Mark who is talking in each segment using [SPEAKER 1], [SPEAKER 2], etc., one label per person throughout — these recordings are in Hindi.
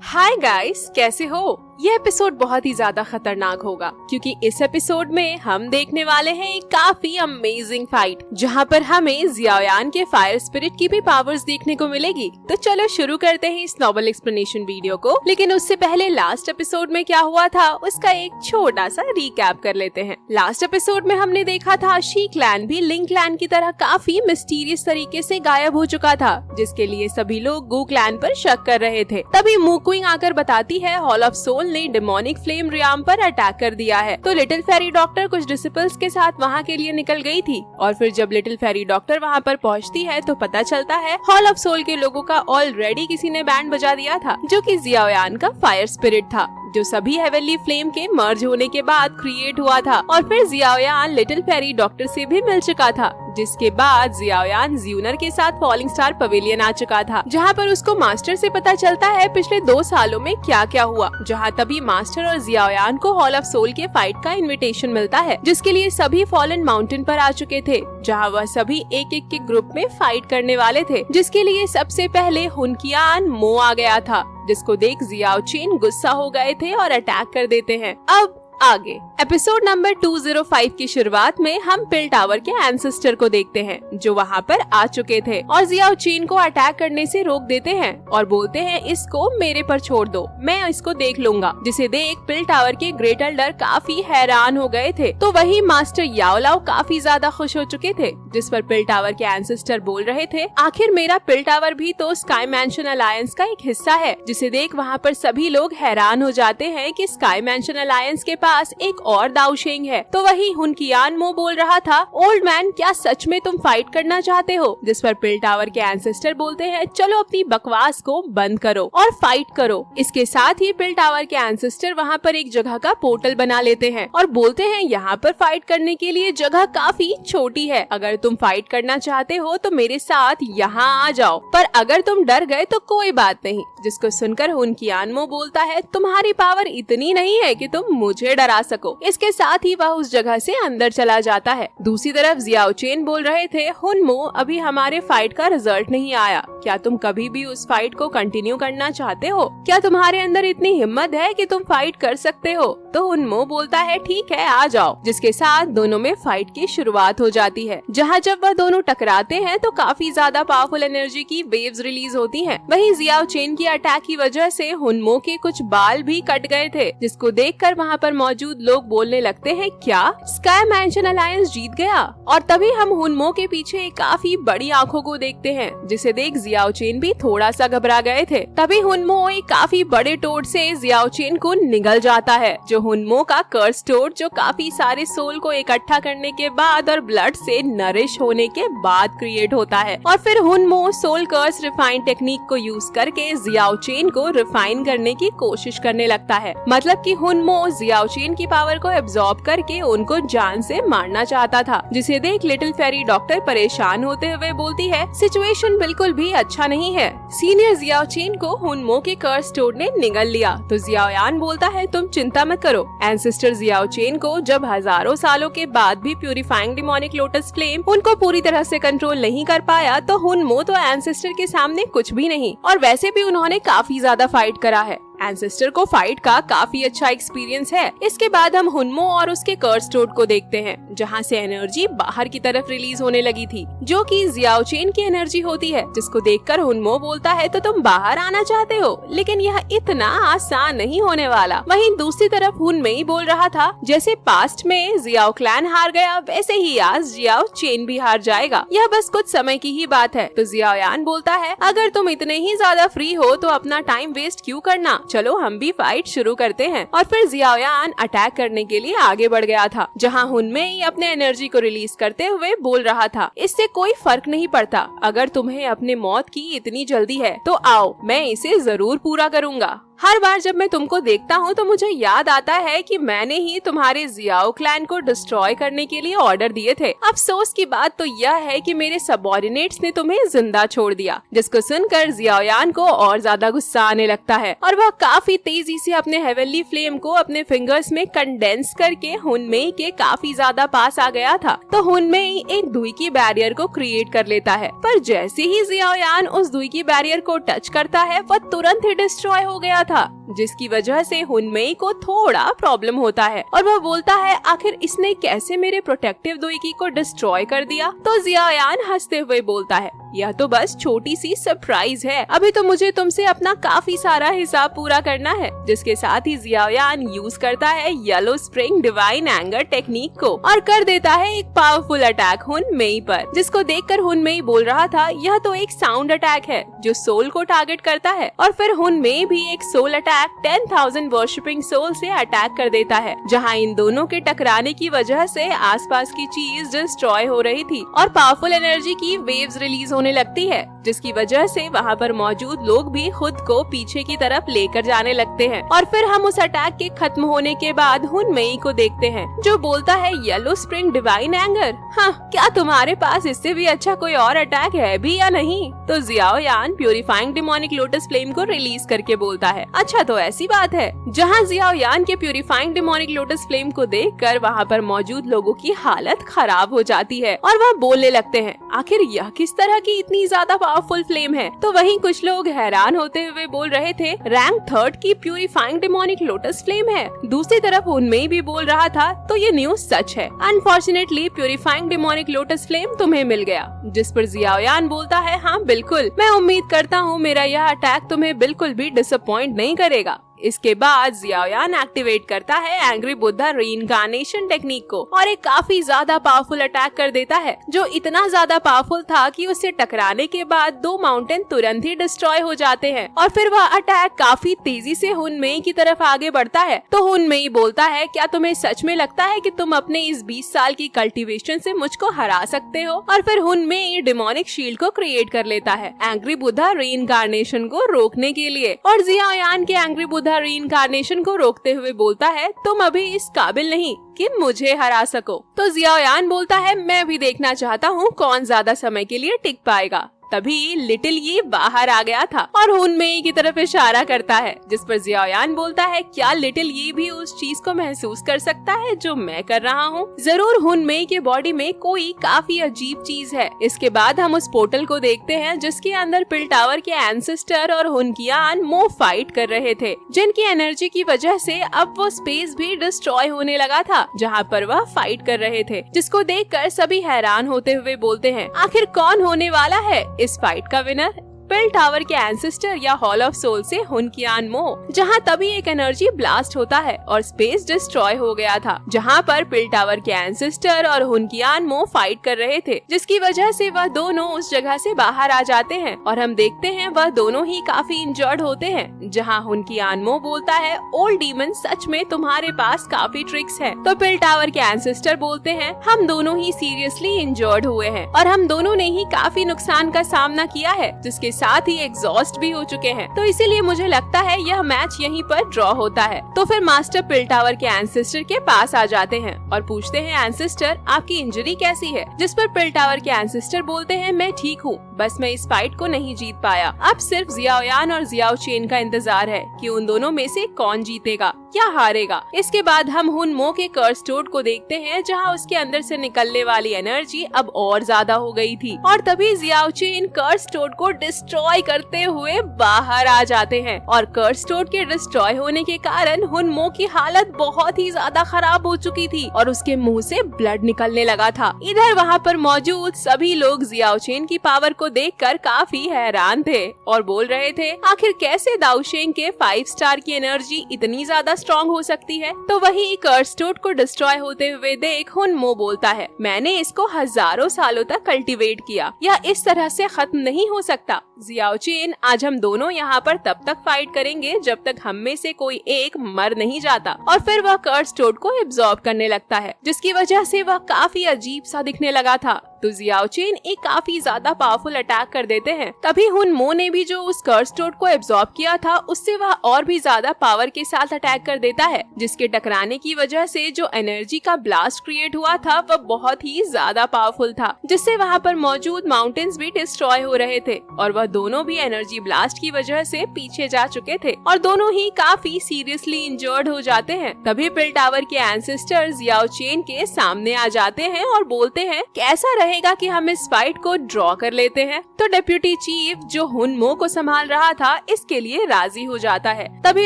[SPEAKER 1] हाय गाइस, कैसे हो? ये एपिसोड बहुत ही ज्यादा खतरनाक होगा क्योंकि इस एपिसोड में हम देखने वाले हैं एक काफी अमेजिंग फाइट जहां पर हमें जियाओयान के फायर स्पिरिट की भी पावर्स देखने को मिलेगी। तो चलो शुरू करते हैं इस नॉवल एक्सप्लेनेशन वीडियो को, लेकिन उससे पहले लास्ट एपिसोड में क्या हुआ था उसका एक छोटा सा रिकैप कर लेते हैं। लास्ट एपिसोड में हमने देखा था शी क्लैन भी लिंग क्लैन की तरह काफी मिस्टीरियस तरीके से गायब हो चुका था, जिसके लिए सभी लोग गू क्लैन पर शक कर रहे थे। तभी मूक्विंग आकर बताती है हॉल ऑफ सोल ने डेमोनिक फ्लेम रियाम पर अटैक कर दिया है। तो लिटिल फेरी डॉक्टर कुछ डिसिपल्स के साथ वहाँ के लिए निकल गई थी और फिर जब लिटिल फेरी डॉक्टर वहाँ पर पहुँचती है तो पता चलता है हॉल ऑफ सोल के लोगों का ऑलरेडी किसी ने बैंड बजा दिया था, जो कि जियाओयान का फायर स्पिरिट था, जो सभी हेवनली फ्लेम के मर्ज होने के बाद क्रिएट हुआ था। और फिर जियाओयान लिटिल फेरी डॉक्टर से भी मिल चुका था, जिसके बाद जियाओयान ज्यूनर के साथ फॉलिंग स्टार पवेलियन आ चुका था, जहां पर उसको मास्टर से पता चलता है पिछले 2 सालों में क्या क्या हुआ। जहां तभी मास्टर और जियाओयान को हॉल ऑफ सोल के फाइट का इनविटेशन मिलता है, जिसके लिए सभी फॉलन माउंटेन पर आ चुके थे, जहां वह सभी एक एक के ग्रुप में फाइट करने वाले थे, जिसके लिए सबसे पहले हुनकियान मो आ गया था, जिसको देख जियाओचेन गुस्सा हो गए थे और अटैक कर देते हैं। अब आगे एपिसोड नंबर 205 की शुरुआत में हम पिल टावर के एंसेस्टर को देखते हैं, जो वहाँ पर आ चुके थे और जियाओचेन को अटैक करने से रोक देते हैं और बोलते हैं इसको मेरे पर छोड़ दो, मैं इसको देख लूंगा। जिसे देख पिल टावर के ग्रेट एल्डर काफी हैरान हो गए थे। तो वही मास्टर याओलाओ काफी ज्यादा खुश हो चुके थे, जिस पर पिल टावर के एंसेस्टर बोल रहे थे आखिर मेरा पिल टावर भी तो स्काई मैंशन अलायंस का एक हिस्सा है। जिसे देख वहाँ पर सभी लोग हैरान हो जाते हैं कि स्काई मैंशन अलायंस के पास एक और दाओशेंग है। तो वही हुनकियान मो बोल रहा था ओल्ड मैन, क्या सच में तुम फाइट करना चाहते हो? जिस पर पिल टावर के एंसेस्टर बोलते हैं चलो अपनी बकवास को बंद करो और फाइट करो। इसके साथ ही पिल टावर के एंसेस्टर वहाँ पर एक जगह का पोर्टल बना लेते हैं और बोलते हैं यहाँ पर फाइट करने के लिए जगह काफी छोटी है, अगर तुम फाइट करना चाहते हो तो मेरे साथ यहाँ आ जाओ, पर अगर तुम डर गए तो कोई बात नहीं। जिसको सुनकर हुनकियान मो बोलता है तुम्हारी पावर इतनी नहीं है कि तुम मुझे डरा सको। इसके साथ ही वह उस जगह से अंदर चला जाता है। दूसरी तरफ जियाओचेन बोल रहे थे हुनमो, अभी हमारे फाइट का रिजल्ट नहीं आया, क्या तुम कभी भी उस फाइट को कंटिन्यू करना चाहते हो? क्या तुम्हारे अंदर इतनी हिम्मत है कि तुम फाइट कर सकते हो? तो हुनमो बोलता है ठीक है आ जाओ। जिसके साथ दोनों में फाइट की शुरुआत हो जाती है, जहाँ जब वह दोनों टकराते हैं तो काफी ज्यादा पावरफुल एनर्जी की वेव्स रिलीज होती हैं। वहीं जियाओचेन की अटैक की वजह से हुनमो के कुछ बाल भी कट गए थे, जिसको देखकर वहाँ पर मौजूद लोग बोलने लगते हैं क्या स्काई मैंशन अलायंस जीत गया? और तभी हम हुनमो के पीछे एक काफी बड़ी आंखों को देखते हैं, जिसे देख जियाओचेन भी थोड़ा सा घबरा गए थे। तभी हुनमो एक काफी बड़े टोड से जियाओचेन को निगल जाता है, जो हुनमो का कर्स टोड, जो काफी सारे सोल को इकट्ठा करने के बाद और ब्लड से नरिश होने के बाद क्रिएट होता है। और फिर हुनमो सोल कर्स रिफाइन टेक्निक को यूज करके जियाओचेन को रिफाइन करने की कोशिश करने लगता है। मतलब कि हुनमो जियाओचेन की पावर को एब्जॉर्ब करके उनको जान से मारना चाहता था। जिसे देख लिटिल फेरी डॉक्टर परेशान होते हुए बोलती है सिचुएशन बिल्कुल भी अच्छा नहीं है, सीनियर जियाओचेन को हुनमो के कर्स टोड ने निगल लिया। तो जियाओयान बोलता है तुम चिंता मत करो, एंसेस्टर जियाओचेन को जब हजारों सालों के बाद भी प्यूरिफाइंग डिमोनिक लोटस फ्लेम उनको पूरी तरह से कंट्रोल नहीं कर पाया, तो हुनमो तो एंसेस्टर के सामने कुछ भी नहीं। और वैसे भी उन्होंने काफी ज्यादा फाइट करा है, एंसेस्टर को फाइट का काफी अच्छा एक्सपीरियंस है। इसके बाद हम हुनमो और उसके कर्स टोड को देखते हैं, जहाँ से एनर्जी बाहर की तरफ रिलीज होने लगी थी, जो कि जियाओचेन की एनर्जी होती है। जिसको देखकर हुनमो बोलता है तो तुम बाहर आना चाहते हो, लेकिन यह इतना आसान नहीं होने वाला। वहीं दूसरी तरफ हुनमेई बोल रहा था जैसे पास्ट में जियाओ क्लैन हार गया, वैसे ही आज जियाओचेन भी हार जाएगा, यह बस कुछ समय की ही बात है। तो जियाओयान बोलता है अगर तुम इतने ही ज्यादा फ्री हो तो अपना टाइम वेस्ट क्यों करना, चलो हम भी फाइट शुरू करते हैं। और फिर जियाओयान अटैक करने के लिए आगे बढ़ गया था, जहां हुनमेई अपने एनर्जी को रिलीज करते हुए बोल रहा था इससे कोई फर्क नहीं पड़ता, अगर तुम्हें अपने मौत की इतनी जल्दी है तो आओ, मैं इसे जरूर पूरा करूंगा। हर बार जब मैं तुमको देखता हूँ तो मुझे याद आता है कि मैंने ही तुम्हारे जियाओ क्लैन को डिस्ट्रॉय करने के लिए ऑर्डर दिए थे। अफसोस की बात तो यह है कि मेरे सबऑर्डिनेट्स ने तुम्हें जिंदा छोड़ दिया। जिसको सुनकर जियाओयान को और ज्यादा गुस्सा आने लगता है और वह काफी तेजी से अपने हेवनली फ्लेम को अपने फिंगर्स में कंडेंस करके हुनमेई के काफी ज्यादा पास आ गया था। तो हुनमेई एक दुई की बैरियर को क्रिएट कर लेता है, पर जैसे ही जियाओयान उस दुई की बैरियर को टच करता है वह तुरंत ही डिस्ट्रॉय हो गया था। था, जिसकी वजह से हुनमेई को थोड़ा प्रॉब्लम होता है और वह बोलता है आखिर इसने कैसे मेरे प्रोटेक्टिव दोएकी को डिस्ट्रॉय कर दिया। तो जियायान हंसते हुए बोलता है यह तो बस छोटी सी सरप्राइज है, अभी तो मुझे तुमसे अपना काफी सारा हिसाब पूरा करना है। जिसके साथ ही जियायान यूज करता है yellow spring divine anger technique को और कर देता है एक पावरफुल अटैक हुनमेई पर, जिसको देखकर हुनमेई बोल रहा था यह तो एक साउंड अटैक है जो सोल को टारगेट करता है। और फिर हुनमेई भी एक सोल अटैक 10,000 वर्शिपिंग सोल से अटैक कर देता है, जहाँ इन दोनों के टकराने की वजह से आसपास की चीज डिस्ट्रॉय हो रही थी और पावरफुल एनर्जी की वेव्स रिलीज होने लगती है, जिसकी वजह से वहाँ पर मौजूद लोग भी खुद को पीछे की तरफ लेकर जाने लगते हैं। और फिर हम उस अटैक के खत्म होने के बाद हुनमेई को देखते हैं जो बोलता है येलो स्प्रिंग डिवाइन एंगर, हाँ क्या तुम्हारे पास इससे भी अच्छा कोई और अटैक है भी या नहीं? तो Xiaoyan purifying demonic lotus flame को रिलीज करके बोलता है अच्छा तो ऐसी बात है। जहाँ जियाओयान के प्यूरिफाइंग डिमोनिक लोटस फ्लेम को देखकर वहाँ पर मौजूद लोगों की हालत खराब हो जाती है और वह बोलने लगते हैं आखिर यह किस तरह की इतनी ज्यादा पावरफुल फ्लेम है। तो वहीं कुछ लोग हैरान होते हुए बोल रहे थे रैंक 3 की प्यूरिफाइंग डिमोनिक लोटस फ्लेम है। दूसरी तरफ हुनमेई भी बोल रहा था तो ये न्यूज सच है, unfortunately purifying demonic lotus flame तुम्हें मिल गया। जिस पर जियाओयान बोलता है हाँ बिल्कुल, मैं उम्मीद करता हूँ मेरा यह अटैक तुम्हें बिल्कुल भी डिसअपॉइंट नहीं करेगा। इसके बाद जियाओयान एक्टिवेट करता है एंग्री बुद्धा रीइंकार्नेशन टेक्निक को और एक काफी ज्यादा पावरफुल अटैक कर देता है, जो इतना ज्यादा पावरफुल था कि उससे टकराने के बाद 2 माउंटेन तुरंत ही डिस्ट्रॉय हो जाते हैं। और फिर वह अटैक काफी तेजी से हुनमेई की तरफ आगे बढ़ता है। तो हुनमेई बोलता है क्या तुम्हें सच में लगता है कि तुम अपने इस 20 साल की कल्टीवेशन से मुझको हरा सकते हो? और फिर हुनमेई डिमोनिक शील्ड को क्रिएट कर लेता है एंग्री बुद्धा रीइंकार्नेशन को रोकने के लिए और जियाओयान के एंग्री बुद्धा रीइंकार्नेशन को रोकते हुए बोलता है तुम अभी इस काबिल नहीं कि मुझे हरा सको। तो जियाओयान बोलता है मैं भी देखना चाहता हूँ कौन ज्यादा समय के लिए टिक पाएगा। तभी लिटिल यी बाहर आ गया था और हुनमेई की तरफ इशारा करता है, जिस पर जियाओयान बोलता है क्या लिटिल यी भी उस चीज को महसूस कर सकता है जो मैं कर रहा हूँ? जरूर हुनमेई के बॉडी में कोई काफी अजीब चीज है। इसके बाद हम उस पोर्टल को देखते हैं जिसके अंदर पिल टावर के एंसेस्टर और हुनकियान मो फाइट कर रहे थे, जिनकी एनर्जी की वजह से अब वो स्पेस भी डिस्ट्रॉय होने लगा था जहाँ पर वह फाइट कर रहे थे, जिसको देखकर सभी हैरान होते हुए बोलते हैं आखिर कौन होने वाला है इस फाइट का विनर? पिल टावर के एंसेस्टर या हॉल ऑफ सोल से हुनकियान मो, जहां तभी एक एनर्जी ब्लास्ट होता है और स्पेस डिस्ट्रॉय हो गया था, जहां पर पिल टावर के एंसेस्टर और हुनकियान मो फाइट कर रहे थे, जिसकी वजह से वह दोनों उस जगह से बाहर आ जाते हैं और हम देखते हैं वह दोनों ही काफी इंजर्ड होते हैं। जहां हुनकियान मो बोलता है ओल्ड डीमन सच में तुम्हारे पास काफी ट्रिक्स है। तो पिल टावर के एंसेस्टर बोलते हैं हम दोनों ही सीरियसली इंजर्ड हुए हैं और हम दोनों ने ही काफी नुकसान का सामना किया है, जिसके साथ ही एग्जॉस्ट भी हो चुके हैं। तो इसीलिए मुझे लगता है यह मैच यहीं पर ड्रॉ होता है। तो फिर मास्टर पिल टावर के एंसेस्टर के पास आ जाते हैं और पूछते हैं एंसेस्टर आपकी इंजरी कैसी है? जिस पर पिल टावर के एंसेस्टर बोलते हैं मैं ठीक हूँ, बस मैं इस फाइट को नहीं जीत पाया। अब सिर्फ जियाओयान और जियाओ चेन का इंतजार है कि उन दोनों में से कौन जीतेगा या हारेगा। इसके बाद हम हुनमो के कर्स टोड को देखते हैं, जहाँ उसके अंदर से निकलने वाली एनर्जी अब और ज्यादा हो गई थी और तभी जियाओ चेन कर्स टोड को डिस्ट्रॉय करते हुए बाहर आ जाते हैं और कर्स टोड के डिस्ट्रॉय होने के कारण हुनमो की हालत बहुत ही ज्यादा खराब हो चुकी थी और उसके मुंह से ब्लड निकलने लगा था। इधर वहाँ पर मौजूद सभी लोग जियाओ चेन की पावर को देखकर काफी हैरान थे और बोल रहे थे आखिर कैसे दाओशेंग के 5 स्टार की एनर्जी इतनी ज्यादा स्ट्रॉन्ग हो सकती है। तो वही कर्स टोड को डिस्ट्रॉय होते हुए देख हुनमो बोलता है मैंने इसको हजारों सालों तक कल्टीवेट किया, यह इस तरह से खत्म नहीं हो सकता। जियाओ चेन आज हम दोनों यहाँ पर तब तक फाइट करेंगे जब तक हम में से कोई एक मर नहीं जाता। और फिर वह कर्स टोड को एब्जॉर्ब करने लगता है, जिसकी वजह से वह काफी अजीब सा दिखने लगा था। तो जियाओ चेन एक काफी ज्यादा पावरफुल अटैक कर देते हैं। तभी हुनमो ने भी जो उस कर्स टोड को एब्जॉर्ब किया था उससे वह और भी ज्यादा पावर के साथ अटैक कर देता है, जिसके टकराने की वजह से जो एनर्जी का ब्लास्ट क्रिएट हुआ था वह बहुत ही ज्यादा पावरफुल था, जिससे वहाँ पर मौजूद माउंटेन्स भी डिस्ट्रॉय हो रहे थे और वह दोनों भी एनर्जी ब्लास्ट की वजह से पीछे जा चुके थे और दोनों ही काफी सीरियसली इंजर्ड हो जाते हैं। तभी पिल टावर के एंसेस्टर जियाओ चेन के सामने आ जाते हैं और बोलते हैं कैसा रहेगा कि हम इस फाइट को ड्रॉ कर लेते हैं। तो डिप्यूटी चीफ जो हुनमो को संभाल रहा था इसके लिए राजी हो जाता है। तभी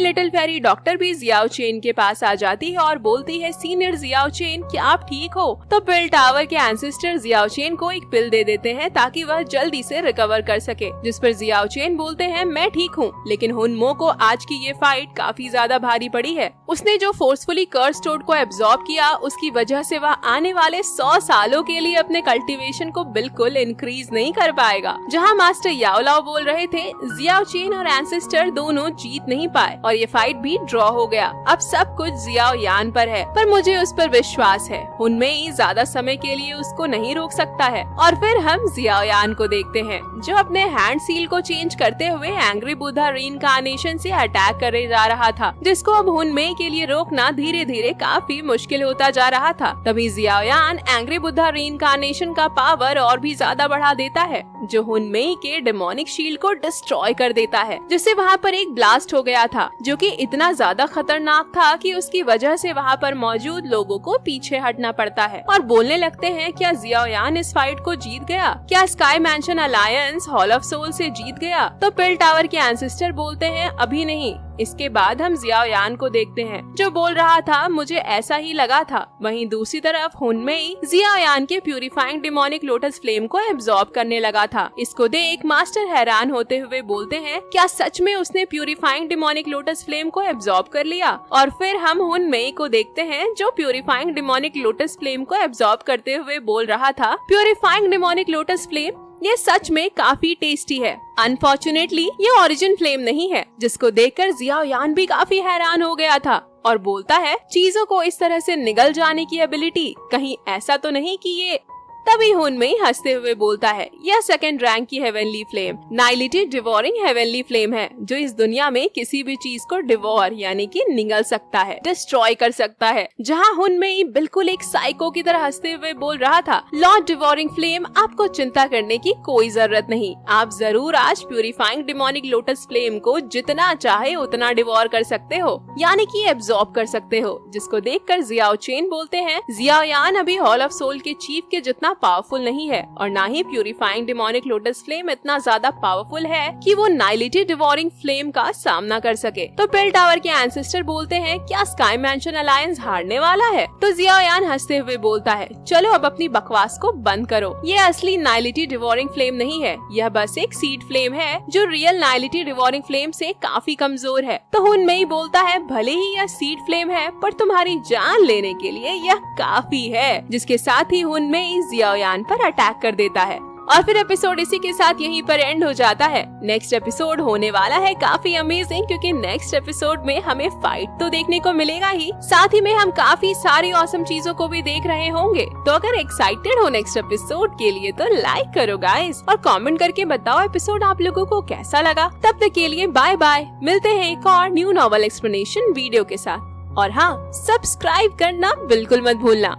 [SPEAKER 1] लिटिल फेरी डॉक्टर भी जियाओ चेन के पास आ जाती है और बोलती है, सीनियर जियाओ चेन, क्या आप ठीक हो? तो पिल टावर के एंसेस्टर जियाओ चेन को एक पिल दे देते हैं ताकि वह जल्दी से रिकवर कर सके, जिस पर जियाओ चेन बोलते हैं, मैं ठीक हूँ। लेकिन हुनमो को आज की ये फाइट काफी ज्यादा भारी पड़ी है। उसने जो फोर्सफुली कर्स टोड को एब्जॉर्ब किया उसकी वजह से वह आने वाले 100 सालों के लिए अपने कल्टीवेशन को बिल्कुल इंक्रीज नहीं कर पाएगा। जहाँ मास्टर याओलाओ बोल रहे थे, जियाओ चेन और एंसेस्टर दोनों जीत नहीं पाए और ये फाइट भी ड्रॉ हो गया। अब सब कुछ जियाओ यान पर है, पर मुझे उस पर विश्वास है। उनमें ज्यादा समय के लिए उसको नहीं रोक सकता है। और फिर हम जियाओ यान को देखते हैं जो अपने हैंड सील को चेंज करते हुए एंग्री बुद्धा रीइंकार्नेशन से अटैक करने जा रहा था, जिसको अब हुनमेई के लिए रोकना धीरे धीरे काफी मुश्किल होता जा रहा था। तभी जियाओ यान एंग्री बुद्धा रीइंकार्नेशन का पावर और भी ज्यादा बढ़ा देता है, जो हुनमेई के डेमोनिक शील्ड को डिस्ट्रॉय कर देता है, जिससे वहाँ पर एक ब्लास्ट हो गया था जो कि इतना ज्यादा खतरनाक था कि उसकी वजह से वहाँ पर मौजूद लोगों को पीछे हटना पड़ता है और बोलने लगते हैं, क्या जियाओ यान इस फाइट को जीत गया? क्या sky mansion alliance hall of soul से जीत गया? तो पिल टावर के एंसेस्टर बोलते हैं, अभी नहीं। इसके बाद हम जियाओ यान को देखते हैं जो बोल रहा था, मुझे ऐसा ही लगा था। वहीं दूसरी तरफ हुनमेई जियाओ यान के प्यूरिफाइंग डिमोनिक लोटस फ्लेम को एब्जॉर्ब करने लगा था। इसको देख मास्टर हैरान होते हुए बोलते हैं, क्या सच में उसने प्यूरिफाइंग डिमोनिक लोटस फ्लेम को एब्जॉर्ब कर लिया? और फिर हम हुनमेई को देखते हैं जो प्यूरिफाइंग डिमोनिक लोटस फ्लेम को एब्जॉर्ब करते हुए बोल रहा था, प्यूरिफाइंग डिमोनिक लोटस फ्लेम ये सच में काफी टेस्टी है। अनफॉर्चुनेटली ये ओरिजिन फ्लेम नहीं है, जिसको देखकर जियाओ यान भी काफी हैरान हो गया था और बोलता है, चीजों को इस तरह से निगल जाने की एबिलिटी, कहीं ऐसा तो नहीं कि ये। तभी हुनमेई हंसते हुए बोलता है, यह सेकंड रैंक की heavenly flame nihility devouring heavenly flame है, जो इस दुनिया में किसी भी चीज को डिवोर यानी कि निगल सकता है, डिस्ट्रॉय कर सकता है। जहाँ हुनमेई बिल्कुल एक साइको की तरह हंसते हुए बोल रहा था, लॉर्ड डिवोरिंग फ्लेम, आपको चिंता करने की कोई जरूरत नहीं। आप जरूर आज प्यूरिफाइंग डिमोनिक लोटस फ्लेम को जितना चाहे उतना डिवोर कर सकते हो, यानी कि एब्जॉर्ब कर सकते हो। जिसको देखकर जियाओ चेन बोलते हैं, जियाओ यान अभी हॉल ऑफ सोल के चीफ के जितना पावरफुल नहीं है और ना ही प्यूरिफाइंग डिमोनिक लोटस फ्लेम इतना ज्यादा पावरफुल है कि वो नाइलिटी डिवोरिंग फ्लेम का सामना कर सके। तो पिल टावर के एंसेस्टर बोलते हैं, क्या स्काई मैंशन अलायंस हारने वाला है? तो जियाओ यान हंसते हुए बोलता है, चलो अब अपनी बकवास को बंद करो। ये असली नाइलिटी डिवोरिंग फ्लेम नहीं है, यह बस एक सीड फ्लेम है जो रियल नाइलिटी डिवोरिंग फ्लेम से काफी कमजोर है। तो हुनमेई बोलता है, भले ही यह सीड फ्लेम है पर तुम्हारी जान लेने के लिए यह काफी है। जिसके साथ ही हुनमेई जियाओ यान पर अटैक कर देता है और फिर एपिसोड इसी के साथ यहीं पर एंड हो जाता है। नेक्स्ट एपिसोड होने वाला है काफी अमेजिंग, क्योंकि नेक्स्ट एपिसोड में हमें फाइट तो देखने को मिलेगा ही, साथ ही में हम काफी सारी ऑसम चीजों को भी देख रहे होंगे। तो अगर एक्साइटेड हो नेक्स्ट एपिसोड के लिए तो लाइक करो गाइस और कमेंट करके बताओ एपिसोड आप लोगों को कैसा लगा। तब तक के लिए बाय बाय, मिलते हैं एक और न्यू नॉवल एक्सप्लेनेशन वीडियो के साथ। और हाँ, सब्सक्राइब करना बिल्कुल मत भूलना।